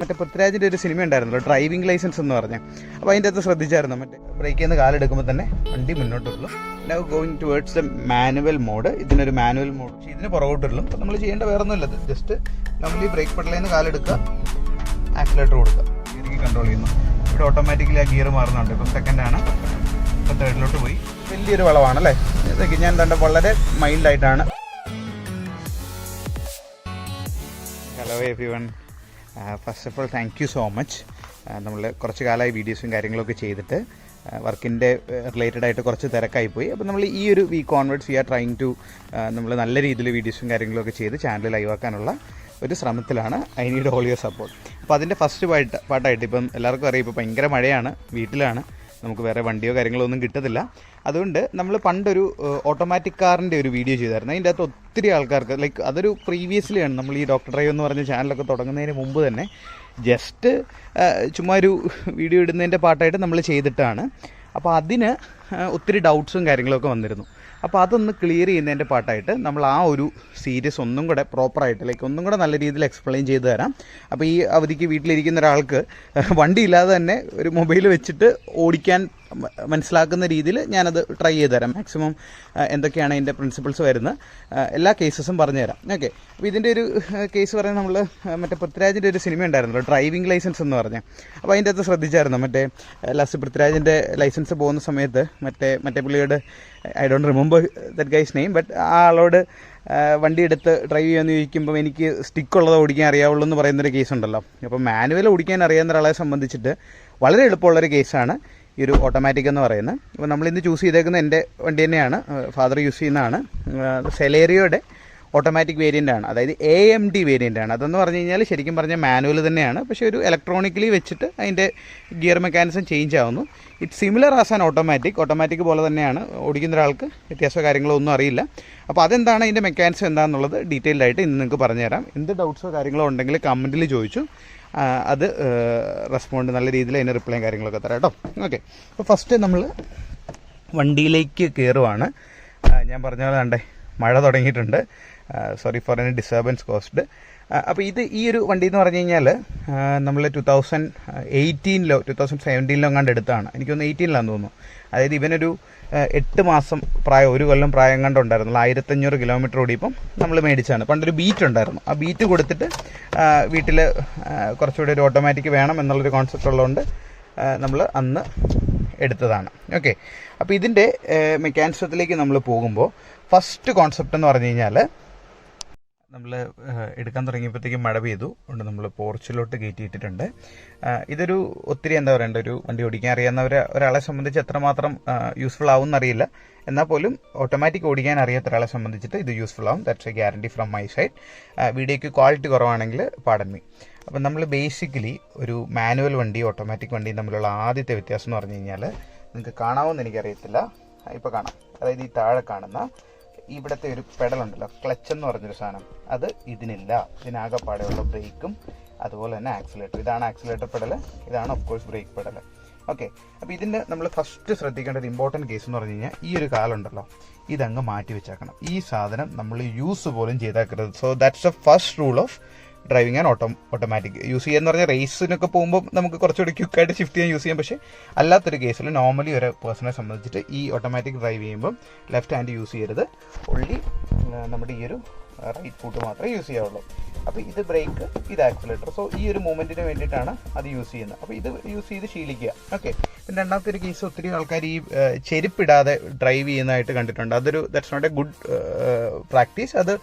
മറ്റേ പൃഥ്വിരാജിൻ്റെ ഒരു സിനിമ ഉണ്ടായിരുന്നല്ലോ, ഡ്രൈവിംഗ് ലൈസൻസ് എന്ന് പറഞ്ഞ്. അപ്പോൾ അതിൻ്റെ അകത്ത് ശ്രദ്ധിച്ചായിരുന്നു, മറ്റേ ബ്രേക്കിൽ നിന്ന് കാലെടുക്കുമ്പോൾ തന്നെ വണ്ടി മുന്നോട്ടുള്ളൂ. Now going towards the manual mode. ഇതിനൊരു മാനുവൽ മോഡ്, പക്ഷേ ഇതിന് പുറകോട്ടുള്ളൂ. അപ്പോൾ നമ്മൾ ചെയ്യേണ്ട വേറെ ഒന്നുമില്ല, ജസ്റ്റ് നമ്മൾ ഈ ബ്രേക്ക് പെഡലിൽ നിന്ന് കാലെടുക്കുക, ആക്സിലേറ്റർ കൊടുക്കുക, ഗിയറിങ് കൺട്രോൾ ചെയ്യുന്നു. ഇവിടെ ഓട്ടോമാറ്റിക്കലി ആ ഗിയർ മാറുന്നുണ്ട്. ഇപ്പം സെക്കൻഡാണ്, ഇപ്പം തേർഡിലോട്ട് പോയി. വലിയൊരു വളവാണ് അല്ലേ. ഇതൊക്കെ ഞാൻ കണ്ട വളരെ മൈൽഡായിട്ടാണ്. Hello everyone, first of all thank you so much. നമ്മൾ കുറച്ച് കാലമായി വീഡിയോസും കാര്യങ്ങളൊക്കെ ചെയ്തിട്ട് വർക്കിൻ്റെ റിലേറ്റഡ് ആയിട്ട് കുറച്ച് തിരക്കായിപ്പോയി. അപ്പോൾ നമ്മൾ ഈ ഒരു week onwards we are trying to നമ്മൾ നല്ല രീതിയിൽ വീഡിയോസും കാര്യങ്ങളൊക്കെ ചെയ്ത് ചാനൽ ലൈവാക്കാനുള്ള ഒരു ശ്രമത്തിലാണ്. I need all your support. അപ്പോൾ അതിൻ്റെ ഫസ്റ്റ് പാട്ടായിട്ട് ഇപ്പം എല്ലാവർക്കും അറിയാം, ഇപ്പോൾ ഭയങ്കര മഴയാണ്, വീട്ടിലാണ്, നമുക്ക് വേറെ വണ്ടിയോ കാര്യങ്ങളോ ഒന്നും കിട്ടത്തില്ല. അതുകൊണ്ട് നമ്മൾ പണ്ടൊരു ഓട്ടോമാറ്റിക് കാറിൻ്റെ ഒരു വീഡിയോ ചെയ്തായിരുന്നു. അതിൻ്റെ അകത്ത് ഒത്തിരി ആൾക്കാർക്ക് ലൈക്ക് അതൊരു പ്രീവിയസ്ലി ആണ്, നമ്മൾ ഈ ഡോക്ടർ ഡ്രൈവ് എന്ന് പറഞ്ഞ ചാനലൊക്കെ തുടങ്ങുന്നതിന് മുമ്പ് തന്നെ ജസ്റ്റ് ചുമ്മാ ഒരു വീഡിയോ ഇടുന്നതിൻ്റെ പാട്ടായിട്ട് നമ്മൾ ചെയ്തിട്ടാണ്. അപ്പോൾ അതിന് ഒത്തിരി ഡൗട്ട്സും കാര്യങ്ങളൊക്കെ വന്നിരുന്നു. അപ്പോൾ അതൊന്ന് ക്ലിയർ ചെയ്യുന്നതിൻ്റെ പാട്ടായിട്ട് നമ്മൾ ആ ഒരു സീരീസ് ഒന്നും കൂടെ പ്രോപ്പറായിട്ട് ലൈക്ക് ഒന്നും കൂടെ നല്ല രീതിയിൽ എക്സ്പ്ലെയിൻ ചെയ്ത് തരാം. അപ്പോൾ ഈ അവധിക്ക് വീട്ടിലിരിക്കുന്ന ഒരാൾക്ക് വണ്ടി ഇല്ലാതെ തന്നെ ഒരു മൊബൈൽ വെച്ചിട്ട് ഓടിക്കാൻ മനസ്സിലാക്കുന്ന രീതിയിൽ ഞാനത് ട്രൈ ചെയ്ത് തരാം. മാക്സിമം എന്തൊക്കെയാണ് അതിൻ്റെ പ്രിൻസിപ്പിൾസ് വരുന്നത് എല്ലാ കേസസും പറഞ്ഞുതരാം. ഓക്കെ, അപ്പോൾ ഇതിൻ്റെ ഒരു കേസ് പറയുന്നത് നമ്മൾ മറ്റേ പൃഥ്വിരാജിൻ്റെ ഒരു സിനിമ ഉണ്ടായിരുന്നല്ലോ, ഡ്രൈവിംഗ് ലൈസൻസ് എന്ന് പറഞ്ഞ്. അപ്പോൾ അതിൻ്റെ അകത്ത് ശ്രദ്ധിച്ചായിരുന്നു, മറ്റേ ലാസ്റ്റ് പൃഥ്വിരാജിൻ്റെ ലൈസൻസ് പോകുന്ന സമയത്ത് മറ്റേ പുള്ളിയോട് I don't remember that guy's name, but ആ ആളോട് വണ്ടി എടുത്ത് ഡ്രൈവ് ചെയ്യാമെന്ന് ചോദിക്കുമ്പോൾ എനിക്ക് സ്റ്റിക്കുള്ളത് ഓടിക്കാൻ അറിയാവുള്ളൂ എന്ന് പറയുന്നൊരു കേസുണ്ടല്ലോ. അപ്പോൾ മാനുവൽ ഓടിക്കാൻ അറിയാവുന്ന ഒരാളെ സംബന്ധിച്ചിട്ട് വളരെ എളുപ്പമുള്ളൊരു കേസാണ് ഈ ഒരു ഓട്ടോമാറ്റിക് എന്ന് പറയുന്നത്. അപ്പോൾ നമ്മളിന്ന് ചൂസ് ചെയ്തേക്കുന്ന എൻ്റെ വണ്ടി തന്നെയാണ്, ഫാദർ യൂസ് ചെയ്യുന്നതാണ്, സെലേറിയോയുടെ ഓട്ടോമാറ്റിക് വേരിയൻ്റ് ആണ്, അതായത് AMD വേരിയൻ്റ് ആണ്. അതെന്ന് പറഞ്ഞു കഴിഞ്ഞാൽ ശരിക്കും പറഞ്ഞാൽ മാനുവൽ തന്നെയാണ്, പക്ഷേ ഒരു ഇലക്ട്രോണിക്കലി വെച്ചിട്ട് അതിൻ്റെ ഗിയർ മെക്കാനിസം ചേഞ്ച് ആവുന്നു. It similar as an automatic പോലെ തന്നെയാണ്. ഓടിക്കുന്ന ഒരാൾക്ക് വ്യത്യാസമോ കാര്യങ്ങളോ ഒന്നും അറിയില്ല. അപ്പോൾ അതെന്താണ് അതിൻ്റെ മെക്കാനിസം എന്താണെന്നുള്ളത് ഡീറ്റെയിൽഡ് ആയിട്ട് ഇന്ന് നിങ്ങൾക്ക് പറഞ്ഞുതരാം. എന്ത് ഡൗട്ട്സോ കാര്യങ്ങളോ ഉണ്ടെങ്കിൽ കമൻറ്റിൽ ചോദിച്ചു, അത് റെസ്പോണ്ട് നല്ല രീതിയിൽ അതിന് റിപ്ലൈയും കാര്യങ്ങളൊക്കെ തരാം കേട്ടോ. ഓക്കെ, അപ്പോൾ ഫസ്റ്റ് നമ്മൾ വണ്ടിയിലേക്ക് കയറുവാണ്. ഞാൻ പറഞ്ഞ പോലെ കണ്ടേ മഴ തുടങ്ങിയിട്ടുണ്ട്, sorry for any disturbance caused. അപ്പോൾ ഈ ഒരു വണ്ടി എന്ന് പറഞ്ഞു കഴിഞ്ഞാൽ നമ്മൾ 2018 2017 എങ്ങാണ്ട് എടുത്താണ്, എനിക്കൊന്ന് 18 തോന്നുന്നു. അതായത് ഇവനൊരു 8 മാസം പ്രായം, 1 കൊല്ലം പ്രായം കണ്ടുണ്ടായിരുന്നുള്ളൂ. 1500 കിലോമീറ്റർ ഓടിയപ്പം നമ്മൾ മേടിച്ചാണ്. പണ്ടൊരു ബീറ്റ് ഉണ്ടായിരുന്നു, ആ ബീറ്റ് കൊടുത്തിട്ട് വീട്ടിൽ കുറച്ചുകൂടി ഒരു ഓട്ടോമാറ്റിക് വേണം എന്നുള്ളൊരു കോൺസെപ്റ്റ് ഉള്ളതുകൊണ്ട് നമ്മൾ അന്ന് എടുത്തതാണ്. ഓക്കെ, അപ്പോൾ ഇതിൻ്റെ മെക്കാനിസത്തിലേക്ക് നമ്മൾ പോകുമ്പോൾ ഫസ്റ്റ് കോൺസെപ്റ്റ് എന്ന് പറഞ്ഞു കഴിഞ്ഞാൽ നമ്മൾ എടുക്കാൻ തുടങ്ങിയപ്പോഴത്തേക്കും മഴ പെയ്തു കൊണ്ട് നമ്മൾ പോർച്ചിലോട്ട് കയറ്റിയിട്ടിട്ടുണ്ട്. ഇതൊരു ഒത്തിരി എന്താ പറയേണ്ട, ഒരു വണ്ടി ഓടിക്കാൻ അറിയാവുന്ന ഒരാളെ സംബന്ധിച്ച് എത്രമാത്രം യൂസ്ഫുൾ ആവും എന്നറിയില്ല. എന്നാൽ പോലും ഓട്ടോമാറ്റിക് ഓടിക്കാൻ അറിയാത്ത ഒരാളെ സംബന്ധിച്ചിട്ട് ഇത് യൂസ്ഫുൾ ആവും. That's A guarantee from my side. വീഡിയോയ്ക്ക് ക്വാളിറ്റി കുറവാണെങ്കിൽ പാടൻ മീ. അപ്പം നമ്മൾ ബേസിക്കലി ഒരു മാനുവൽ വണ്ടി ഓട്ടോമാറ്റിക് വണ്ടിയും തമ്മിലുള്ള ആദ്യത്തെ വ്യത്യാസം എന്ന് പറഞ്ഞു കഴിഞ്ഞാൽ നിങ്ങൾക്ക് കാണാമെന്ന് എനിക്കറിയത്തില്ല, ഇപ്പോൾ കാണാം. അതായത് ഈ താഴെ കാണുന്ന ഇവിടുത്തെ ഒരു പെഡലുണ്ടല്ലോ, ക്ലച്ച് എന്ന് പറഞ്ഞൊരു സാധനം, അത് ഇതിനില്ല. ഇതിനാകെപ്പാടെയുള്ള ബ്രേക്കും അതുപോലെ തന്നെ ആക്സിലേറ്റർ. ഇതാണ് ആക്സിലേറ്റർ പെഡൽ, ഇതാണ് of course brake pedal. Okay, അപ്പോൾ ഇതിൻ്റെ നമ്മൾ ഫസ്റ്റ് ശ്രദ്ധിക്കേണ്ട ഒരു ഇമ്പോർട്ടൻറ്റ് കേസ് എന്ന് പറഞ്ഞു കഴിഞ്ഞാൽ ഈ ഒരു കാലുണ്ടല്ലോ, ഇതങ്ങ് മാറ്റി വെച്ചേക്കണം. ഈ സാധനം നമ്മൾ യൂസ് പോലും ചെയ്തേക്കരുത്. So that's the first rule of driving and automatic. Use ചെയ്യാന്ന് പറഞ്ഞാൽ റേസിനൊക്കെ പോകുമ്പോൾ നമുക്ക് കുറച്ചുകൂടി ക്വിക്കായിട്ട് ഷിഫ്റ്റ് ചെയ്യാൻ യൂസ് ചെയ്യാം. പക്ഷേ അല്ലാത്തൊരു കേസിൽ നോർമലി ഒരു പേഴ്സണെ സംബന്ധിച്ചിട്ട് ഈ ഓട്ടോമാറ്റിക് ഡ്രൈവ് ചെയ്യുമ്പോൾ ലെഫ്റ്റ് ഹാൻഡ് യൂസ് ചെയ്യരുത്, ഓൺലി നമ്മുടെ ഈ ഒരു റൈറ്റ് ഫുട്ട് മാത്രമേ യൂസ് ചെയ്യാവുള്ളൂ. അപ്പോൾ ഇത് ബ്രേക്ക്, ഇത് ആക്സിലേറ്റർ. സോ ഈ ഒരു മൂവ്മെൻറ്റിന് വേണ്ടിയിട്ടാണ് അത് യൂസ് ചെയ്യുന്നത്. അപ്പോൾ ഇത് യൂസ് ചെയ്ത് ശീലിക്കുക. ഓക്കെ, പിന്നെ രണ്ടാമത്തെ ഒരു കേസ്, ഒത്തിരി ആൾക്കാർ ഈ ചെരുപ്പിടാതെ ഡ്രൈവ് ചെയ്യുന്നതായിട്ട് കണ്ടിട്ടുണ്ട്. That's not a good practice. അത്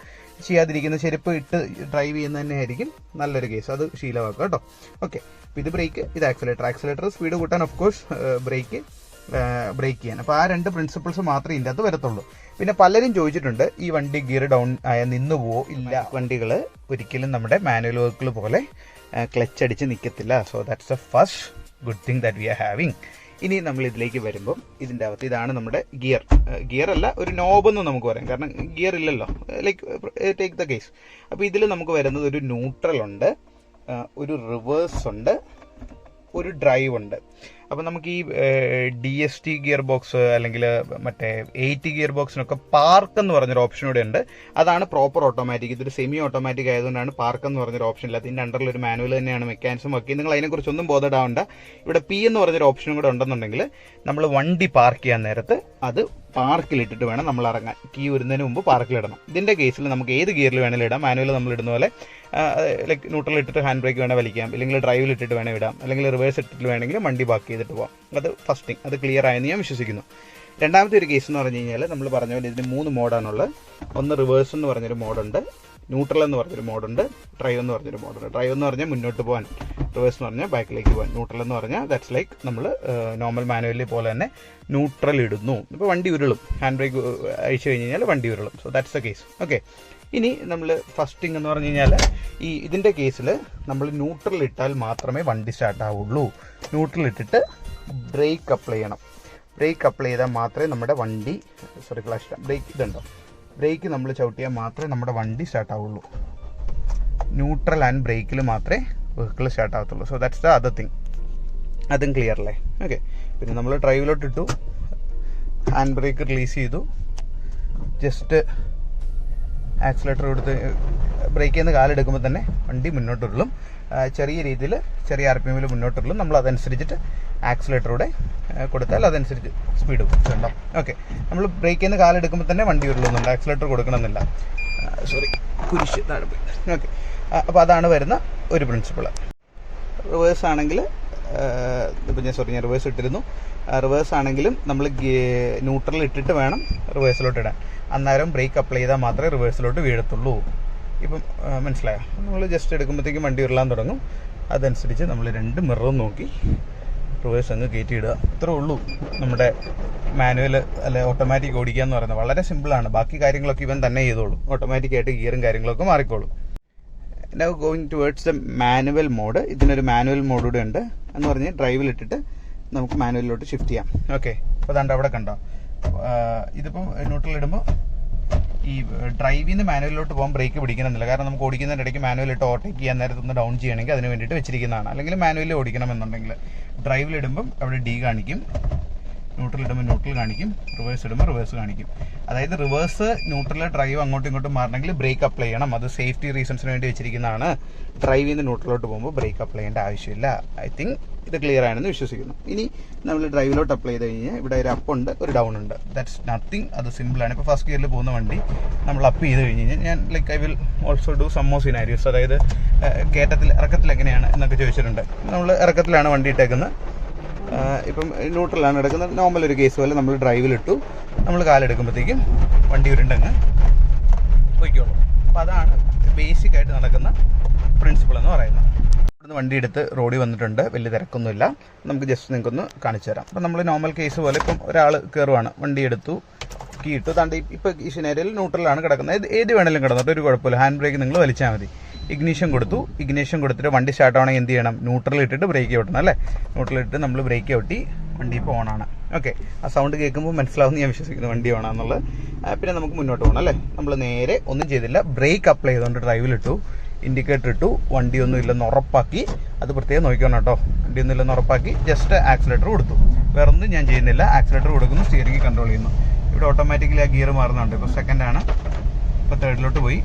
ചെയ്യാതിരിക്കുന്ന, ചെരുപ്പ് ഇട്ട് ഡ്രൈവ് ചെയ്യുന്നത് തന്നെയായിരിക്കും നല്ലൊരു കേസ്. അത് ശീലമാക്കുക കേട്ടോ. ഓക്കെ, അപ്പോൾ ഇത് ബ്രേക്ക്, ഇത് ആക്സിലേറ്റർ സ്പീഡ് കൂട്ടാൻ ഓഫ് കോഴ്സ് ബ്രേക്ക് ചെയ്യാൻ. അപ്പോൾ ആ രണ്ട് പ്രിൻസിപ്പിൾസ് മാത്രമേ ഇതിൻ്റെ അത് വരത്തുള്ളൂ. പിന്നെ പലരും ചോദിച്ചിട്ടുണ്ട്, ഈ വണ്ടി ഗിയർ ഡൗൺ ആയ നിന്ന് പോവോ? ഇല്ല, വണ്ടികൾ ഒരിക്കലും നമ്മുടെ മാനുവൽ വെഹിക്കിൾ പോലെ ക്ലച്ച് അടിച്ച് നിൽക്കത്തില്ല. So that's the first good thing that we are having. ഇനി നമ്മൾ ഇതിലേക്ക് വരുമ്പം ഇതിൻ്റെ അകത്ത് ഇതാണ് നമ്മുടെ ഗിയർ അല്ല, ഒരു നോബെന്ന് നമുക്ക് പറയാം, കാരണം ഗിയർ ഇല്ലല്ലോ. Like take the case. അപ്പോൾ ഇതിൽ നമുക്ക് വരുന്നത് ഒരു ന്യൂട്രൽ ഉണ്ട്, ഒരു റിവേഴ്സ് ഉണ്ട്, ഒരു ഡ്രൈവ് ഉണ്ട്. അപ്പോൾ നമുക്ക് ഈ DST ഗിയർ ബോക്സ് അല്ലെങ്കിൽ മറ്റേ 80 ഗിയർ ബോക്സിനൊക്കെ പാർക്ക് എന്ന് പറഞ്ഞൊരു ഓപ്ഷൻ കൂടെ ഉണ്ട്. അതാണ് പ്രോപ്പർ ഓട്ടോമാറ്റിക്. ഇതൊരു സെമി ഓട്ടോമാറ്റിക് ആയതുകൊണ്ടാണ് പാർക്ക് എന്ന് പറഞ്ഞൊരു ഓപ്ഷൻ ഇല്ല. അതിൻ്റെ അണ്ടറിൽ ഒരു മാനുവൽ തന്നെയാണ് മെക്കാനിസം വർക്ക്. നിങ്ങൾ അതിനെക്കുറിച്ചൊന്നും ബോധപ്പെടാവണ്ട. ഇവിടെ P എന്ന് പറഞ്ഞൊരു ഓപ്ഷനും കൂടെ ഉണ്ടെന്നുണ്ടെങ്കിൽ നമ്മൾ വണ്ടി പാർക്ക് ചെയ്യാൻ നേരത്ത് അത് പാർക്കിലിട്ടിട്ട് വേണം നമ്മൾ ഇറങ്ങാൻ. കീ വരുന്നതിന് മുമ്പ് പാർക്കിലിടണം. ഇതിൻ്റെ കേസിൽ നമുക്ക് ഏത് ഗിയറിൽ വേണമെങ്കിലും ഇടാം. മാനുവൽ നമ്മൾ ഇടുന്ന പോലെ ലൈക്ക് ന്യൂട്രൽ ഇട്ടിട്ട് ഹാൻഡ് ബ്രേക്ക് വേണേൽ വലിക്കാം, അല്ലെങ്കിൽ ഡ്രൈവിൽ ഇട്ടിട്ട് വേണേൽ ഇടാം, അല്ലെങ്കിൽ റിവേഴ്സ് ഇട്ടിട്ട് വേണമെങ്കിൽ വണ്ടി പാർക്ക് ചെയ്തിട്ട് പോകാം. അത് ഫസ്റ്റ് തിങ്. അത് ക്ലിയർ ആയെന്ന് ഞാൻ വിശ്വസിക്കുന്നു. രണ്ടാമത്തെ ഒരു കേസ് എന്ന് പറഞ്ഞു കഴിഞ്ഞാൽ നമ്മൾ പറഞ്ഞ പോലെ ഇതിന് 3 മോഡാണുള്ളത്. ഒന്ന് റിവേഴ്സ് എന്ന് പറഞ്ഞൊരു മോഡുണ്ട്, ന്യൂട്രൽ എന്ന് പറഞ്ഞൊരു മോഡുണ്ട്, ഡ്രൈവ് എന്ന് പറഞ്ഞൊരു മോഡുണ്ട്. ഡ്രൈവ് എന്ന് പറഞ്ഞാൽ മുന്നോട്ട് പോകാൻ, റിവേഴ്സ് എന്ന് പറഞ്ഞാൽ ബാക്കിലേക്ക് പോകാൻ, ന്യൂട്രൽ എന്ന് പറഞ്ഞാൽ ദാറ്റ്സ് ലൈക്ക് നമ്മൾ നോർമൽ മാനുവലി പോലെ തന്നെ ന്യൂട്രൽ ഇടുന്നു. ഇപ്പോൾ വണ്ടി ഉരുളും, ഹാൻഡ് ബ്രേക്ക് അഴിച്ചു കഴിഞ്ഞ് കഴിഞ്ഞാൽ വണ്ടി ഉരുളും. So that's the case. Okay, ഇനി നമ്മൾ ഫസ്റ്റ് തിങ് എന്ന് പറഞ്ഞു കഴിഞ്ഞാൽ ഇതിൻ്റെ കേസിൽ നമ്മൾ ന്യൂട്രൽ ഇട്ടാൽ മാത്രമേ വണ്ടി സ്റ്റാർട്ട് ആവുള്ളൂ. ന്യൂട്രൽ ഇട്ടിട്ട് ബ്രേക്ക് അപ്ലൈ ചെയ്യണം. ബ്രേക്ക് അപ്ലൈ ചെയ്താൽ മാത്രമേ നമ്മുടെ വണ്ടി ബ്രേക്ക് നമ്മൾ ചവിട്ടിയാൽ മാത്രമേ നമ്മുടെ വണ്ടി സ്റ്റാർട്ട് ആവുള്ളൂ. ന്യൂട്രൽ ആൻഡ് ബ്രേക്കിൽ മാത്രമേ വെഹിക്കിൾ സ്റ്റാർട്ട് ആകത്തുള്ളൂ. So that's the other thing. അതും ക്ലിയർ അല്ലേ? ഓക്കെ, പിന്നെ നമ്മൾ ഡ്രൈവിലോട്ട് ഇട്ടു, ഹാൻഡ് ബ്രേക്ക് റിലീസ് ചെയ്തു, ജസ്റ്റ് ആക്സിലേറ്റർ കൊടുത്ത് ബ്രേക്ക് ചെയ്യുന്ന കാലെടുക്കുമ്പോൾ തന്നെ വണ്ടി മുന്നോട്ടുള്ളും. ചെറിയ രീതിയിൽ ചെറിയ RPM മുന്നോട്ടുള്ളും. നമ്മൾ അതനുസരിച്ചിട്ട് ആക്സിലേറ്ററൂടെ കൊടുത്താൽ അതനുസരിച്ച് സ്പീഡ് ഉണ്ടാവും. ഓക്കെ, നമ്മൾ ബ്രേക്ക് ചെയ്യുന്ന കാലെടുക്കുമ്പോൾ തന്നെ വണ്ടി ഉരുളുന്നുണ്ട്, ആക്സിലേറ്റർ കൊടുക്കണമെന്നില്ല. കുരിശ് താഴെ പോയി. ഓക്കെ, അപ്പോൾ അതാണ് വരുന്ന ഒരു പ്രിൻസിപ്പിൾ. റിവേഴ്സ് ആണെങ്കിൽ ഇപ്പം ഞാൻ റിവേഴ്സ് ഇട്ടിരുന്നു. റിവേഴ്സ് ആണെങ്കിലും നമ്മൾ ന്യൂട്രൽ ഇട്ടിട്ട് വേണം റിവേഴ്സിലോട്ട് ഇടാൻ. അന്നേരം ബ്രേക്ക് അപ്ലൈ ചെയ്താൽ മാത്രമേ റിവേഴ്സിലോട്ട് വീഴത്തുള്ളൂ. ഇപ്പം മനസ്സിലായോ? നമ്മൾ ജസ്റ്റ് എടുക്കുമ്പോഴത്തേക്കും വണ്ടി ഉരുളാൻ തുടങ്ങും. അതനുസരിച്ച് നമ്മൾ 2 മിററും നോക്കി റിവേഴ്സ് അങ്ങ് കയറ്റിയിടുക. ഇത്രേ ഉള്ളൂ നമ്മുടെ മാനുവൽ അല്ലെ ഓട്ടോമാറ്റിക് ഓടിക്കുക എന്ന് പറയുന്നത്. വളരെ സിമ്പിളാണ്. ബാക്കി കാര്യങ്ങളൊക്കെ ഇവൻ തന്നെ ചെയ്തോളും. ഓട്ടോമാറ്റിക്കായിട്ട് ഗിയറും കാര്യങ്ങളൊക്കെ മാറിക്കോളും. Now going towards the manual mode. ഇതിനൊരു മാനുവൽ മോഡ് കൂടെ ഉണ്ട് എന്ന് പറഞ്ഞ് ഡ്രൈവിലിട്ടിട്ട് നമുക്ക് മാനുവലിലോട്ട് ഷിഫ്റ്റ് ചെയ്യാം. ഓക്കെ, അപ്പോൾ അതാണ്ട് അവിടെ കണ്ടോ. ഇതിപ്പം ന്യൂട്രൽ ഇടുമ്പോൾ ഈ ഡ്രൈവിൽ നിന്ന് മാനുവലിലോട്ട് പോകാൻ ബ്രേക്ക് പിടിക്കണമെന്നില്ല. കാരണം നമുക്ക് ഓടിക്കുന്നതിൻ്റെ ഇടയ്ക്ക് മാനുവലിട്ട് ഓവർടേക്ക് ചെയ്യാൻ നേരത്തെ ഒന്ന് ഡൗൺ ചെയ്യണമെങ്കിൽ അതിന് വേണ്ടിയിട്ട് വെച്ചിരിക്കുന്നതാണ്. അല്ലെങ്കിൽ മാനുവലിൽ ഓടിക്കണമെന്നുണ്ടെങ്കിൽ ഡ്രൈവിലിടുമ്പം അവിടെ D കാണിക്കും, ന്യൂട്രൽ ഇടുമ്പോൾ ന്യൂട്രൽ കാണിക്കും, റിവേഴ്സ് ഇടുമ്പോൾ റിവേഴ്സ് കാണിക്കും. അതായത് റിവേഴ്സ്, ന്യൂട്രൽ, ഡ്രൈവ് അങ്ങോട്ടും ഇങ്ങോട്ടും മാറണമെങ്കിൽ ബ്രേക്ക് അപ്ലൈ ചെയ്യണം. അത് സേഫ്റ്റി റീസൺസിന് വേണ്ടി വെച്ചിരിക്കുന്നതാണ്. ഡ്രൈവിൽ നിന്ന് ന്യൂട്രലോട്ട് പോകുമ്പോൾ ബ്രേക്ക് അപ്ലൈ ചെയ്യേണ്ട ആവശ്യമില്ല. ഐ തിങ്ക് ഇത് ക്ലിയർ ആണെന്ന് വിശ്വസിക്കുന്നു. ഇനി നമ്മൾ ഡ്രൈവിലോട്ട് അപ്ലൈ ചെയ്ത് കഴിഞ്ഞാൽ ഇവിടെ ഒരു അപ്പ് ഉണ്ട്, ഒരു ഡൗൺ ഉണ്ട്. That's nothing. അത് സിമ്പിളാണ്. ഇപ്പോൾ ഫസ്റ്റ് ഗിയറിൽ പോകുന്ന വണ്ടി നമ്മൾ അപ്പ് ചെയ്ത് കഴിഞ്ഞ് കഴിഞ്ഞാൽ ഞാൻ like I will also do some more scenarios. അതായത് ഇറക്കത്തിൽ എങ്ങനെയാണ് എന്നൊക്കെ ചോദിച്ചിട്ടുണ്ട്. നമ്മൾ ഇറക്കത്തിലാണ് വണ്ടി ഇട്ടേക്കുന്നത്. ഇപ്പം ന്യൂട്രലാണ് എടുക്കുന്നത്. നോർമൽ ഒരു കേസ് പോലെ നമ്മൾ ഡ്രൈവിലിട്ടു, നമ്മൾ കാലെടുക്കുമ്പോഴത്തേക്കും വണ്ടി ഉരുണ്ടങ്ങ് പോയിക്കോളൂ. അപ്പോൾ അതാണ് ബേസിക് ആയിട്ട് നടക്കുന്ന പ്രിൻസിപ്പിൾ എന്ന് പറയുന്നത്. ഇവിടുന്ന് വണ്ടി എടുത്ത് റോഡിൽ വന്നിട്ടുണ്ട്, വലിയ തിരക്കൊന്നുമില്ല. നമുക്ക് ജസ്റ്റ് നിങ്ങൾക്കൊന്ന് കാണിച്ചു തരാം. അപ്പം നമ്മൾ നോർമൽ കേസ് പോലെ ഇപ്പം ഒരാൾ കയറുവാണ്, വണ്ടി എടുത്തു, കീ ഇട്ടു, താണ്ട് ഇപ്പോൾ ഈ സിനാരിയോയിൽ ന്യൂട്രലാണ് കിടക്കുന്നത്. ഏത് വേണമെങ്കിലും കിടന്നിട്ട് ഒരു കുഴപ്പമില്ല. ഹാൻഡ് ബ്രേക്ക് നിങ്ങൾ വലിച്ചാൽ മതി. ഇഗ്നീഷൻ കൊടുത്തിട്ട് വണ്ടി സ്റ്റാർട്ട് ആവണമെങ്കിൽ എന്ത് ചെയ്യണം? ന്യൂട്രൽ ഇട്ടിട്ട് ബ്രേക്ക് ചവിട്ടണം അല്ലേ? ന്യൂട്രൽ ഇട്ടിട്ട് നമ്മൾ ബ്രേക്ക് ചവിട്ടി വണ്ടി ഇപ്പോൾ ഓണാണ്. ഓക്കെ, ആ സൗണ്ട് കേൾക്കുമ്പോൾ മനസ്സിലാവുമെന്ന് ഞാൻ വിശ്വസിക്കുന്നു വണ്ടി ഓണാന്നുള്ളത്. പിന്നെ നമുക്ക് മുന്നോട്ട് പോകണം അല്ലേ? നമ്മൾ നേരെ ഒന്നും ചെയ്തില്ല, ബ്രേക്ക് അപ്ലൈ ചെയ്തുകൊണ്ട് ഡ്രൈവിലിട്ടു, ഇൻഡിക്കേറ്റർ ഇട്ടു, വണ്ടിയൊന്നും ഇല്ലെന്ന് ഉറപ്പാക്കി. അത് പ്രത്യേകം നോക്കണം കേട്ടോ. വണ്ടിയൊന്നും ഇല്ലെന്ന് ഉറപ്പാക്കി ജസ്റ്റ് ആക്സിലേറ്റർ കൊടുത്തു. വേറൊന്നും ഞാൻ ചെയ്യുന്നില്ല. ആക്സിലേറ്റർ കൊടുക്കുന്നു, സ്റ്റിയറിംഗ് കൺട്രോൾ ചെയ്യുന്നു. ഇവിടെ ഓട്ടോമാറ്റിക്കലി ആ ഗിയർ മാറുന്നുണ്ട്. ഇപ്പോൾ സെക്കൻഡാണ്, ഇപ്പോൾ തേർഡിലോട്ട് പോയി.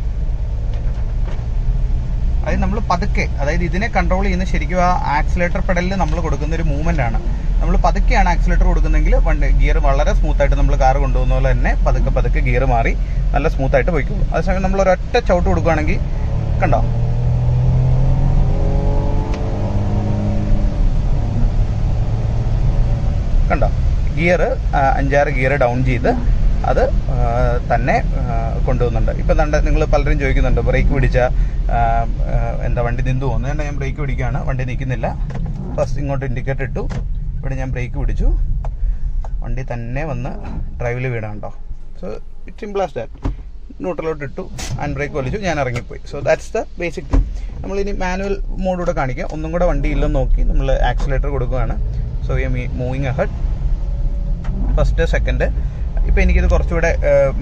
അതായത് നമ്മൾ പതുക്കെ, അതായത് ഇതിനെ കൺട്രോൾ ചെയ്യുന്ന ശരിക്കും ആ ആക്സിലേറ്റർ പെഡലിൽ നമ്മൾ കൊടുക്കുന്ന ഒരു മൂവ്മെൻ്റ് ആണ്. നമ്മൾ പതുക്കെയാണ് ആക്സിലേറ്റർ കൊടുക്കുന്നെങ്കിൽ ഗിയർ വളരെ സ്മൂത്തായിട്ട് നമ്മൾ കാർ കൊണ്ടുപോകുന്ന പോലെ തന്നെ പതുക്കെ ഗിയർ മാറി നല്ല സ്മൂത്തായിട്ട് പോയിക്കോളും. അതേസമയം നമ്മൾ ഒരൊറ്റ ചവിട്ട് കൊടുക്കുകയാണെങ്കിൽ കണ്ടോ, ഗിയർ 5-6 ഗിയർ ഡൗൺ ചെയ്ത് അത് തന്നെ കൊണ്ടുപോകുന്നുണ്ട്. ഇപ്പം നിങ്ങൾ പലരും ചോദിക്കുന്നുണ്ട് ബ്രേക്ക് പിടിച്ചാൽ എന്താ വണ്ടി നിന്ന് പോകുന്നത്. ഞാൻ ബ്രേക്ക് പിടിക്കുകയാണ്, വണ്ടി നിൽക്കുന്നില്ല. ഫസ്റ്റ് ഇങ്ങോട്ട് ഇൻഡിക്കേറ്റർ ഇട്ടു, ഇവിടെ ഞാൻ ബ്രേക്ക് പിടിച്ചു, വണ്ടി തന്നെ വന്ന് ഡ്രൈവിൽ വീണുണ്ടോ. So it simple as that. ന്യൂട്രലോട്ട് ഇട്ടു, ഹാൻഡ് ബ്രേക്ക് വലിച്ചു, ഞാൻ ഇറങ്ങിപ്പോയി. So that's the basic thing. നമ്മളിനി മാനുവൽ മോഡൂടെ കാണിക്കാം. ഒന്നും കൂടെ വണ്ടി ഇല്ലെന്ന് നോക്കി നമ്മൾ ആക്സിലേറ്റർ കൊടുക്കുകയാണ്. So we are moving ahead. First second. ഇപ്പോൾ എനിക്കിത് കുറച്ചുകൂടെ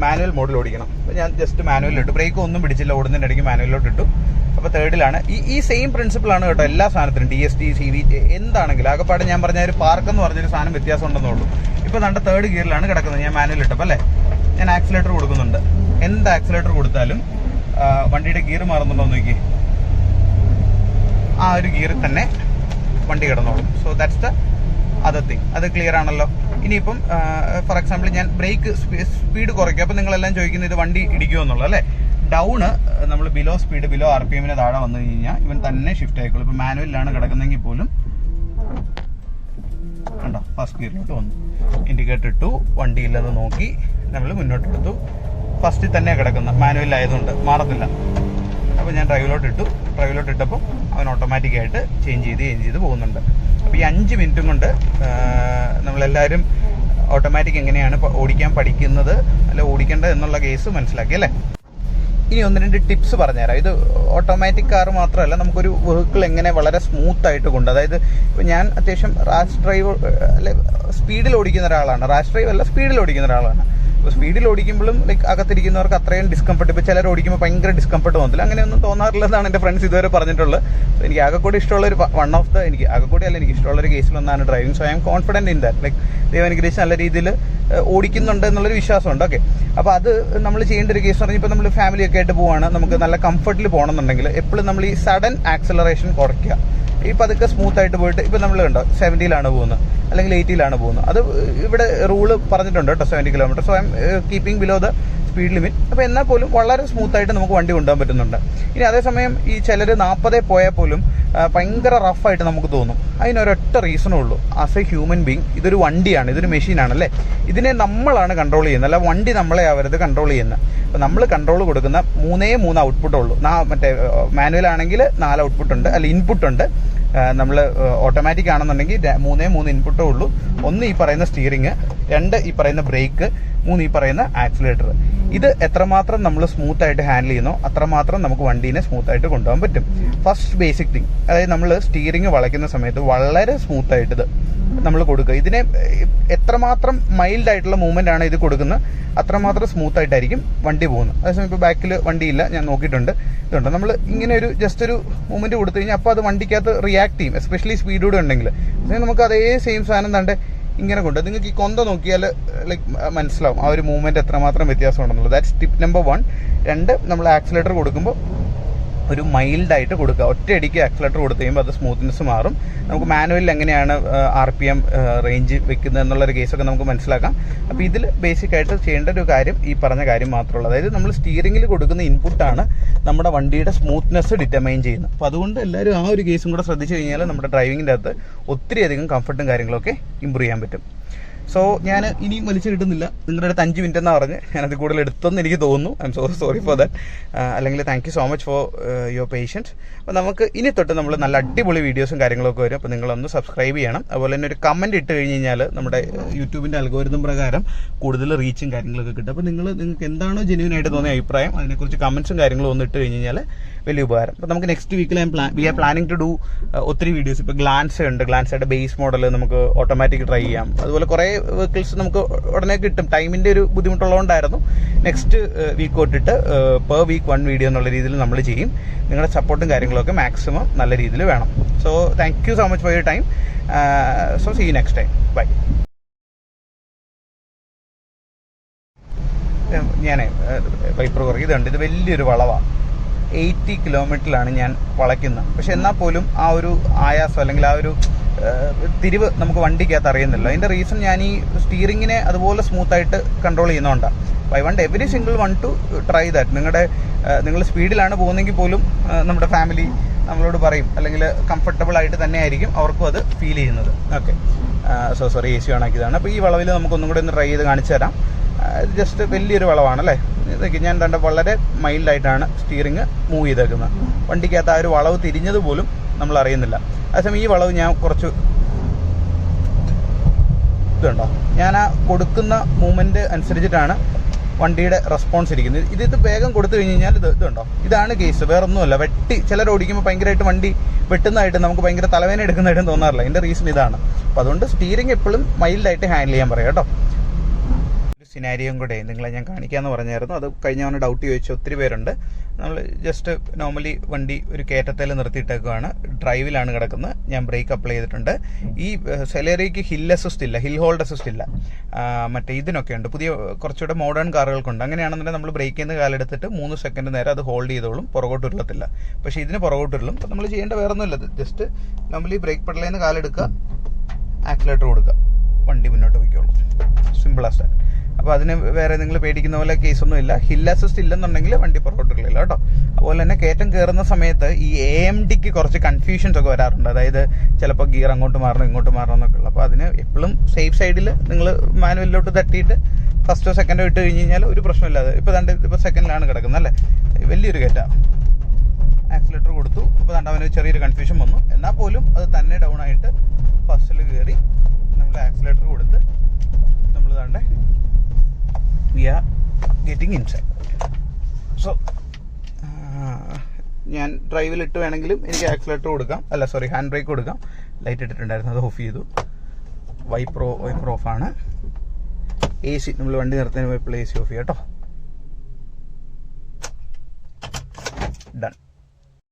മാനുവൽ മോഡിൽ ഓടിക്കണം. അപ്പോൾ ഞാൻ ജസ്റ്റ് മാനുവലിലിട്ടു, ബ്രേക്ക് ഒന്നും പിടിച്ചില്ല, ഓടുന്നതിൻ്റെ ഇടയ്ക്ക് മാനുവലിലോട്ട് ഇട്ടു. അപ്പോൾ തേർഡിലാണ്. ഈ സെയിം പ്രിൻസിപ്പിളാണ് കേട്ടോ എല്ലാ സാധനത്തിനും, DST CV എന്താണെങ്കിലും. ആകെപ്പാട് ഞാൻ പറഞ്ഞ ഒരു പാർക്ക് എന്ന് പറഞ്ഞൊരു സാധനം വ്യത്യാസം ഉണ്ടെന്നുള്ളൂ. ഇപ്പോൾ നമ്മുടെ തേർഡ് ഗിയറിലാണ് കിടക്കുന്നത്. ഞാൻ മാനുവൽ ഇട്ടപ്പോൾ അല്ലേ, ഞാൻ ആക്സിലേറ്റർ കൊടുക്കുന്നുണ്ട്. എന്ത് ആക്സിലേറ്റർ കൊടുത്താലും വണ്ടിയുടെ ഗിയർ മാറുന്നുണ്ടോ എന്ന് നോക്കി, ആ ഒരു ഗിയറിൽ തന്നെ വണ്ടി കിടന്നോളും. So that's the other thing. അത് ക്ലിയർ ആണല്ലോ. ഇനിയിപ്പം ഫോർ എക്സാമ്പിൾ ഞാൻ ബ്രേക്ക് സ്പീഡ് കുറയ്ക്കും. അപ്പോൾ നിങ്ങളെല്ലാം ചോദിക്കുന്നത് ഇത് വണ്ടി ഇടിക്കുമോ എന്നുള്ളത് അല്ലേ. ഡൗണ് നമ്മൾ ബിലോ സ്പീഡ്, ബിലോ RPM താഴെ വന്നു കഴിഞ്ഞാൽ ഇവൻ തന്നെ ഷിഫ്റ്റ് ആയിക്കോളും. ഇപ്പം മാനുവലിലാണ് കിടക്കുന്നതെങ്കിൽ പോലും കണ്ടോ ഫസ്റ്റ് ഗിയറിലോട്ട് വന്നു, ഇൻഡിക്കേറ്റർ ഇട്ടു, വണ്ടി ഇല്ലെന്ന് നോക്കി നമ്മൾ മുന്നോട്ടെടുത്തു. ഫസ്റ്റിൽ തന്നെയാണ് കിടക്കുന്നത്, മാനുവലായതുകൊണ്ട് മാറത്തില്ല. അപ്പോൾ ഞാൻ ഡ്രൈവിലോട്ട് ഇട്ടപ്പോൾ അവൻ ഓട്ടോമാറ്റിക്കായിട്ട് ചേഞ്ച് ചെയ്ത് പോകുന്നുണ്ട്. അപ്പോൾ ഈ 5 മിനിറ്റും കൊണ്ട് നമ്മളെല്ലാവരും ഓട്ടോമാറ്റിക് എങ്ങനെയാണ് ഓടിക്കാൻ പഠിക്കുന്നത്, അല്ല ഓടിക്കേണ്ടത് എന്നുള്ള കേസ് മനസ്സിലാക്കി അല്ലേ. ഇനി 1-2 ടിപ്സ് പറഞ്ഞുതരാം. ഇത് ഓട്ടോമാറ്റിക് കാർ മാത്രമല്ല, നമുക്കൊരു വെഹിക്കിൾ എങ്ങനെ വളരെ സ്മൂത്തായിട്ട് അതായത് ഇപ്പോൾ ഞാൻ അത്യാവശ്യം റാഷ് ഡ്രൈവ് അല്ലെ സ്പീഡിൽ ഓടിക്കുന്ന ഒരാളാണ്. റാഷ് ഡ്രൈവ് അല്ല, സ്പീഡിൽ ഓടിക്കുന്ന ഒരാളാണ്. ഇപ്പോൾ സ്പീഡിൽ ഓടിക്കുമ്പോഴും ലൈക്ക് അകത്തിരിക്കുന്നവർക്ക് അത്രയും ഡിസ്കംഫർട്ട്, ഇപ്പോൾ ചിലർ ഓടിക്കുമ്പോൾ ഭയങ്കര ഡിസ്കംഫർട്ട് തോന്നത്തില്ല. അങ്ങനെയൊന്നും തോന്നാറില്ലെന്നാണ് എൻ്റെ ഫ്രണ്ട്സ് ഇതുവരെ പറഞ്ഞിട്ടുള്ളത്. എനിക്ക് ആകെക്കൂടി ഇഷ്ടമുള്ളൊരു എനിക്ക് ഇഷ്ടമുള്ളൊരു കേസിലൊന്നാണ് ഡ്രൈവിംഗ്. So I'm confident in that. Like ദൈവം അനുഗ്രഹിച്ച് നല്ല രീതിയിൽ ഓടിക്കുന്നുണ്ട് എന്നുള്ളൊരു വിശ്വാസമുണ്ട്. ഓക്കെ, അപ്പോൾ അത് നമ്മൾ ചെയ്യേണ്ട ഒരു കേസ് പറഞ്ഞാൽ, ഇപ്പോൾ നമ്മൾ ഫാമിലിയൊക്കെ ആയിട്ട് പോവുകയാണ്, നമുക്ക് നല്ല കംഫർട്ടിൽ പോകണമെന്നുണ്ടെങ്കിൽ എപ്പോഴും നമ്മൾ ഈ സഡൻ ആക്സലറേഷൻ കുറയ്ക്കുക. ഇപ്പോൾ അതൊക്കെ സ്മൂത്തായിട്ട് പോയിട്ട്, ഇപ്പോൾ നമ്മൾ കണ്ടോ 70-ലാണ് പോകുന്നത് അല്ലെങ്കിൽ 80-ലാണ് പോകുന്നത്. അത് ഇവിടെ റൂള് പറഞ്ഞിട്ടുണ്ട് കേട്ടോ, 70 kilometre. So I M keeping below the speed limit. അപ്പോൾ എന്നാൽ പോലും വളരെ സ്മൂത്തായിട്ട് നമുക്ക് വണ്ടി കൊണ്ടുപോകാൻ പറ്റുന്നുണ്ട്. ഇനി അതേസമയം ഈ ചിലർ 40 പോയാൽ പോലും ഭയങ്കര റഫായിട്ട് നമുക്ക് തോന്നും. അതിനൊരൊറ്റ റീസണേ ഉള്ളൂ. ആസ് എ ഹ്യൂമൻ ബീങ് ഇതൊരു വണ്ടിയാണ്, ഇതൊരു മെഷീനാണല്ലേ. ഇതിനെ നമ്മളാണ് കൺട്രോൾ ചെയ്യുന്നത്, അല്ല വണ്ടി നമ്മളെ ആവരുത് കൺട്രോൾ ചെയ്യുന്നത്. അപ്പോൾ നമ്മൾ കൺട്രോൾ കൊടുക്കുന്ന 3 ഔട്ട്പുട്ടേ ഉള്ളൂ. മറ്റേ മാനുവൽ ആണെങ്കിൽ 4 ഔട്ട്പുട്ട് ഉണ്ട്, അല്ല ഇൻപുട്ട് ഉണ്ട്. നമ്മൾ ഓട്ടോമാറ്റിക് ആണെന്നുണ്ടെങ്കിൽ 3 ഇൻപുട്ടേ ഉള്ളൂ. 1 ഈ പറയുന്ന സ്റ്റിയറിങ്, 2 ഈ പറയുന്ന ബ്രേക്ക്, 3 ഈ പറയുന്ന ആക്സിലേറ്റർ. ഇത് എത്രമാത്രം നമ്മൾ സ്മൂത്തായിട്ട് ഹാൻഡിൽ ചെയ്യുന്നോ അത്രമാത്രം നമുക്ക് വണ്ടീനെ സ്മൂത്തായിട്ട് കൊണ്ടുപോകാൻ പറ്റും. ഫസ്റ്റ് ബേസിക് തിങ്, അതായത് നമ്മൾ സ്റ്റിയറിങ് വളയ്ക്കുന്ന സമയത്ത് വളരെ സ്മൂത്തായിട്ട് ഇത് നമ്മൾ കൊടുക്കുക. ഇതിനെ എത്രമാത്രം മൈൽഡ് ആയിട്ടുള്ള മൂവ്മെന്റ് ആണ് ഇത് കൊടുക്കുന്നത്, അത്രമാത്രം സ്മൂത്തായിട്ടായിരിക്കും വണ്ടി പോകുന്നത്. അതേസമയം ഇപ്പോൾ ബാക്കിൽ വണ്ടിയില്ല, ഞാൻ നോക്കിയിട്ടുണ്ട്. ഇതുണ്ട്, നമ്മൾ ഇങ്ങനെ ഒരു ജസ്റ്റ് ഒരു മൂവ്മെന്റ് കൊടുത്തു കഴിഞ്ഞാൽ അപ്പോൾ അത് വണ്ടിക്കകത്ത് റിയാക്ട് ചെയ്യും, എസ്പെഷ്യലി സ്പീഡോടെ ഉണ്ടെങ്കിൽ. നമുക്ക് അതേ സെയിം സാധനം തണ്ട് ഇങ്ങനെ കൊണ്ട് നിങ്ങൾക്ക് ഈ കൊന്ത നോക്കിയാൽ ലൈക്ക് മനസ്സിലാവും ആ ഒരു മൂവ്മെന്റ് എത്രമാത്രം വ്യത്യാസം ഉണ്ടെന്നുള്ളത്. That's tip number 1. 2, നമ്മൾ ആക്സിലേറ്റർ കൊടുക്കുമ്പോൾ ഒരു മൈൽഡായിട്ട് കൊടുക്കുക. ഒറ്റയടിക്ക് ആക്സിലേറ്റർ കൊടുത്തു കഴിയുമ്പോൾ അത് സ്മൂത്ത്നെസ് മാറും. നമുക്ക് മാനുവലിൽ എങ്ങനെയാണ് RPM റേഞ്ച് വെക്കുന്നത് എന്നുള്ളൊരു കേസൊക്കെ നമുക്ക് മനസ്സിലാക്കാം. അപ്പോൾ ഇതിൽ ബേസിക്കായിട്ട് ചെയ്യേണ്ട ഒരു കാര്യം ഈ പറഞ്ഞ കാര്യം മാത്രമേ ഉള്ളൂ. അതായത് നമ്മൾ സ്റ്റിയറിംഗിൽ കൊടുക്കുന്ന ഇൻപുട്ടാണ് നമ്മുടെ വണ്ടിയുടെ സ്മൂത്ത്നെസ് ഡിറ്റർമൈൻ ചെയ്യുന്നത്. അപ്പോൾ അതുകൊണ്ട് എല്ലാവരും ആ ഒരു കേസും കൂടെ ശ്രദ്ധിച്ചു കഴിഞ്ഞാൽ നമ്മുടെ ഡ്രൈവിങ്ങിൻ്റെ അകത്ത് ഒത്തിരിയധികം കംഫർട്ടും കാര്യങ്ങളൊക്കെ ഇമ്പ്രൂവ് ചെയ്യാൻ പറ്റും. സോ ഞാൻ ഇനിയും വലിച്ചു കിട്ടുന്നില്ല. നിങ്ങളുടെ അടുത്ത് 5 മിനിറ്റ് എന്നാണ് പറഞ്ഞ് ഞാനത് കൂടുതൽ എടുത്തെന്ന് എനിക്ക് തോന്നുന്നു. I'm sorry for that. അല്ലെങ്കിൽ thank you so much for your patience. അപ്പോൾ നമുക്ക് ഇനി തൊട്ട് നമ്മൾ നല്ല അടിപൊളി വീഡിയോസും കാര്യങ്ങളൊക്കെ വരും. അപ്പോൾ നിങ്ങളൊന്ന് സബ്സ്ക്രൈബ് ചെയ്യണം. അതുപോലെ തന്നെ ഒരു കമൻറ്റ് ഇട്ട് കഴിഞ്ഞ് കഴിഞ്ഞാൽ നമ്മുടെ യൂട്യൂബിൻ്റെ അൽഗോരിതം പ്രകാരം കൂടുതൽ റീച്ചും കാര്യങ്ങളൊക്കെ കിട്ടും. അപ്പോൾ നിങ്ങൾക്ക് എന്താണോ ജെന്യൂൻ ആയിട്ട് തോന്നിയ അഭിപ്രായം, അതിനെക്കുറിച്ച് കമൻറ്റ്സും കാര്യങ്ങളും ഒന്ന് ഇട്ട് കഴിഞ്ഞ് കഴിഞ്ഞാൽ വലിയ ഉപകാരം. അപ്പോൾ നമുക്ക് നെക്സ്റ്റ് വീക്കിൽ we are planning to do ഒത്തിരി വീഡിയോസ്. ഇപ്പോൾ ഗ്ലാൻസ് ഉണ്ട്, ഗ്ലാൻസയുടെ ബേസ് മോഡൽ നമുക്ക് ഓട്ടോമാറ്റിക് ട്രൈ ചെയ്യാം. അതുപോലെ കുറേ വെഹിക്കിൾസ് നമുക്ക് ഉടനെ കിട്ടും. ടൈമിൻ്റെ ഒരു ബുദ്ധിമുട്ടുള്ളതുകൊണ്ടായിരുന്നു. നെക്സ്റ്റ് വീക്ക് തൊട്ടിട്ട് പെർ വീക്ക് 1 വീഡിയോ എന്നുള്ള രീതിയിൽ നമ്മൾ ചെയ്യും. നിങ്ങളുടെ സപ്പോർട്ടും കാര്യങ്ങളൊക്കെ മാക്സിമം നല്ല രീതിയിൽ വേണം. So thank you so much for your time. So see you next time. Bye. ഞാൻ വൈപ്പർ കുറയ്ക്കും. ഇതുണ്ട്, ഇത് വലിയൊരു വളവാണ്. 80 കിലോമീറ്ററിലാണ് ഞാൻ വളയ്ക്കുന്നത്. പക്ഷെ എന്നാൽ പോലും ആ ഒരു ആയാസം അല്ലെങ്കിൽ ആ ഒരു തിരിവ് നമുക്ക് വണ്ടിക്കകത്ത് അറിയുന്നില്ല. അതിൻ്റെ റീസൺ ഞാൻ ഈ സ്റ്റിയറിങ്ങിനെ അതുപോലെ സ്മൂത്തായിട്ട് കൺട്രോൾ ചെയ്യുന്നതുകൊണ്ടാണ്. I want every single one to try that. നിങ്ങൾ സ്പീഡിലാണ് പോകുന്നതെങ്കിൽ പോലും നമ്മുടെ ഫാമിലി നമ്മളോട് പറയും, അല്ലെങ്കിൽ കംഫർട്ടബിൾ ആയിട്ട് തന്നെ ആയിരിക്കും അവർക്കും അത് ഫീൽ ചെയ്യുന്നത്. Okay, sorry AC ഓണാക്കിയതാണ്. അപ്പോൾ ഈ വളവിൽ നമുക്കൊന്നും കൂടെ ഒന്ന് ട്രൈ ചെയ്ത് കാണിച്ചു തരാം. ജസ്റ്റ് വലിയൊരു വളവാണല്ലേ. ഇതൊക്കെ ഞാൻ കണ്ട വളരെ മൈൽഡായിട്ടാണ് സ്റ്റിയറിങ് മൂവ് ചെയ്തേക്കുന്നത്. വണ്ടിക്കകത്ത് ആ ഒരു വളവ് തിരിഞ്ഞത് പോലും നമ്മൾ അറിയുന്നില്ല. അതേസമയം ഈ വളവ് ഞാൻ കുറച്ച് ഇതുണ്ടോ, ഞാൻ ആ കൊടുക്കുന്ന മൂവ്മെൻറ്റ് അനുസരിച്ചിട്ടാണ് വണ്ടിയുടെ റെസ്പോൺസ് ഇരിക്കുന്നത്. ഇത് വേഗം കൊടുത്തു കഴിഞ്ഞ് കഴിഞ്ഞാൽ ഇതുണ്ടോ, ഇതാണ് കേസ്, വേറൊന്നുമല്ല. ചിലർ ഓടിക്കുമ്പോൾ ഭയങ്കരമായിട്ട് വണ്ടി വെട്ടുന്നതായിട്ട് നമുക്ക് ഭയങ്കര തലവേദന എടുക്കുന്നതായിട്ടും തോന്നാറില്ല. ഇതിൻ്റെ റീസൺ ഇതാണ്. അപ്പോൾ അതുകൊണ്ട് സ്റ്റിയറിംഗ് എപ്പോഴും മൈൽഡായിട്ട് ഹാൻഡിൽ ചെയ്യാൻ പറയാം കേട്ടോ. സിനാരിയും കൂടെ നിങ്ങളെ ഞാൻ കാണിക്കാമെന്ന് പറഞ്ഞായിരുന്നു. അത് കഴിഞ്ഞ തവണ ഡൗട്ട് ചോദിച്ച ഒത്തിരി പേരുണ്ട്. നമ്മൾ ജസ്റ്റ് നോർമലി വണ്ടി ഒരു കയറ്റത്തിൽ നിർത്തിയിട്ടേക്കുവാണ്, ഡ്രൈവിലാണ് കിടക്കുന്നത്. ഞാൻ ബ്രേക്ക് അപ്ലൈ ചെയ്തിട്ടുണ്ട്. ഈ സെലേറിയോയ്ക്ക് ഹിൽ അസിസ്റ്റ് ഇല്ല, ഹിൽ ഹോൾഡ് അസിസ്റ്റ് ഇല്ല. മറ്റേ ഇതിനൊക്കെ ഉണ്ട്, പുതിയ കുറച്ചുകൂടെ മോഡേൺ കാറുകൾക്കുണ്ട്. അങ്ങനെയാണെന്നുണ്ടെങ്കിൽ നമ്മൾ ബ്രേക്കിൽ നിന്ന് കാലെടുത്തിട്ട് 3 സെക്കൻഡ് നേരം അത് ഹോൾഡ് ചെയ്തോളും, പുറകോട്ട് ഉരുളത്തില്ല. പക്ഷേ ഇതിന് പുറകോട്ട് ഉരുളും. അപ്പോൾ നമ്മൾ ചെയ്യേണ്ട വേറെ ഒന്നുമില്ല, ജസ്റ്റ് നോർമലി ബ്രേക്ക് പെഡലിൽ നിന്ന് കാലെടുക്കുക, ആക്സിലേറ്റർ കൊടുക്കുക, വണ്ടി മുന്നോട്ട് പോയിക്കോളും. Simple as that. അപ്പോൾ അതിന് വേറെ നിങ്ങൾ പേടിക്കുന്ന പോലെ കേസൊന്നും ഇല്ല. ഹിൽ അസിസ്റ്റ് ഇല്ലെന്നുണ്ടെങ്കിൽ വണ്ടി പുറകോട്ടില്ല കേട്ടോ. അതുപോലെ തന്നെ കയറ്റം കയറുന്ന സമയത്ത് ഈ AMDക്ക് കുറച്ച് കൺഫ്യൂഷൻസ് ഒക്കെ വരാറുണ്ട്. അതായത് ചിലപ്പോൾ ഗിയർ അങ്ങോട്ട് മാറണം ഇങ്ങോട്ട് മാറണം എന്നൊക്കെ ഉള്ളു. അപ്പോൾ അതിന് എപ്പോഴും സേഫ് സൈഡിൽ നിങ്ങൾ മാനുവലിലോട്ട് തട്ടിയിട്ട് ഫസ്റ്റോ സെക്കൻഡോ ഇട്ട് കഴിഞ്ഞ് കഴിഞ്ഞാൽ ഒരു പ്രശ്നമില്ലാതെ. ഇപ്പോൾ സെക്കൻഡിലാണ് കിടക്കുന്നത് അല്ലേ, വലിയൊരു കയറ്റമാണ്. ആക്സിലേറ്റർ കൊടുത്തു. അപ്പോൾ അവന് ചെറിയൊരു കൺഫ്യൂഷൻ വന്നു. എന്നാൽ പോലും അത് തന്നെ ഡൗൺ ആയിട്ട് ഫസ്റ്റിൽ കയറി നമ്മൾ ആക്സിലേറ്റർ കൊടുത്ത് നമ്മൾ we are getting inside. So ഞാൻ ഡ്രൈവിലിട്ട് വേണമെങ്കിലും എനിക്ക് ആക്സിലേറ്റർ കൊടുക്കാം, ഹാൻഡ് ബ്രേക്ക് കൊടുക്കാം. ലൈറ്റ് ഇട്ടിട്ടുണ്ടായിരുന്നു, അത് ഓഫ് ചെയ്തു. വൈപ്പർ ഓഫാണ്. AC നമ്മൾ വണ്ടി നിർത്തുന്നതിന് പോയപ്പോൾ AC ഓഫ് ചെയ്യാം കേട്ടോ. ഡൺ.